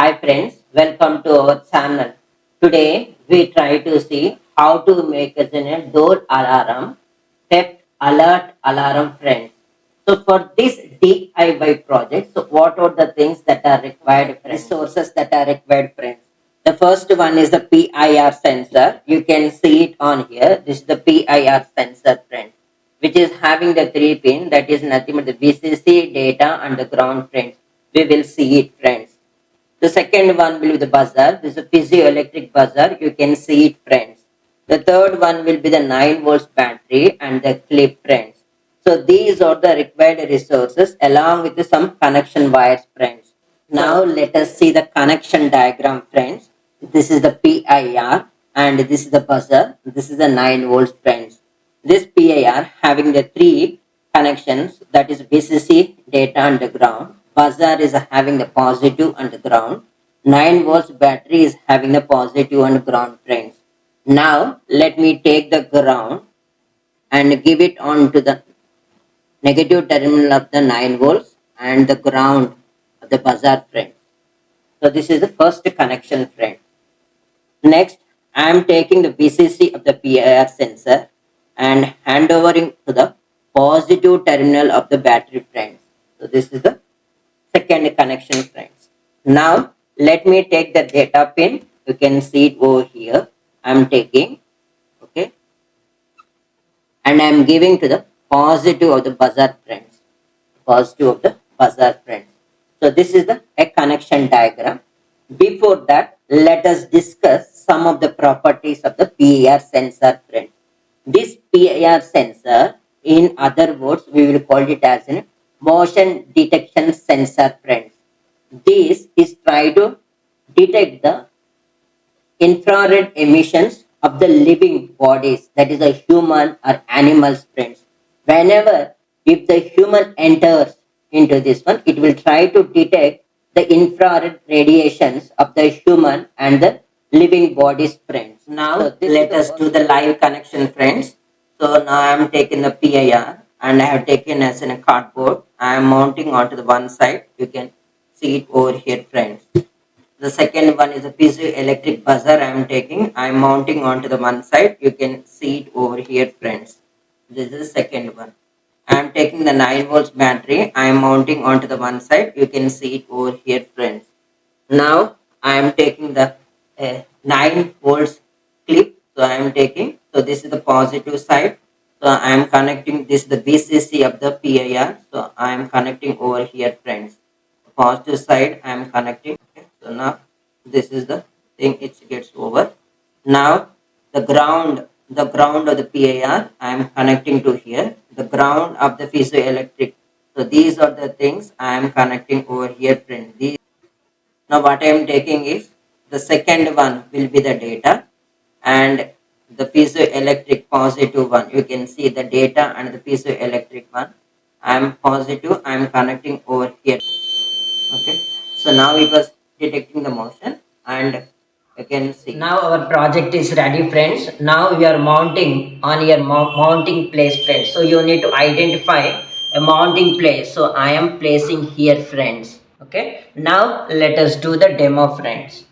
Hi friends, welcome to our channel. Today we try to see how to make a door alarm, theft alert alarm friends. So for this DIY project, so what are the things that are required friends? Resources that are required friends. The first one is the PIR sensor. You can see it on here. This is the PIR sensor friends, which is having the 3 pin, that is nothing but the VCC data and the ground friends. We will see it friends. The second one will be the buzzer. This is a piezoelectric buzzer. You can see it friends. The third one will be the 9 volts battery and the clip friends. So these are the required resources along with some connection wires friends. Now let us see the connection diagram friends. This is the PIR and this is the buzzer. This is the 9 volts friends. This PIR having the 3 connections, that is VCC, data and the ground. Buzzer is having the positive and the ground. 9 volts battery is having the positive and ground friends. Now let me take the ground and give it on to the negative terminal of the 9 volts and the ground of the buzzer friend. So this is the first connection friend. Next, I am taking the VCC of the PIR sensor and handovering to the positive terminal of the battery friends. So this is the second connection friends. Now let me take the data pin. You can see it over here. I am taking, okay, and I am giving to the positive of the buzzer friends. Positive of the buzzer friends. So this is the a connection diagram. Before that, let us discuss some of the properties of the PIR sensor friends. This PIR sensor, in other words, we will call it as a motion detection sensor friends. This is try to detect the infrared emissions of the living bodies, that is a human or animals friends. Whenever if the human enters into this one, it will try to detect the infrared radiations of the human and the living bodies friends. Now let us do the live connection friends. So now I am taking the PIR and I have taken as in a cardboard. I am mounting onto the one side. You can see it over here friends. The second one is a piezoelectric buzzer I am taking. I am mounting onto the one side. You can see it over here friends. This is the second one. I am taking the 9 volts battery. I am mounting onto the one side. You can see it over here friends. Now I am taking the 9 volts clip. So I am taking. So this is the positive side. So I am connecting this the VCC of the PIR. So I am connecting over here friends. Positive side I am connecting. Okay. So now this is the thing, it gets over. Now the ground of the PIR I am connecting to here. The ground of the piezoelectric. So these are the things I am connecting over here friends. Now what I am taking is the second one will be the data and the piezoelectric positive one. You can see the data and the piezoelectric one. I am positive. I am connecting over here. Okay. So now it was detecting the motion and you can see. Now our project is ready friends. Now we are mounting on your mounting place friends. So you need to identify a mounting place. So I am placing here friends. Okay. Now let us do the demo friends.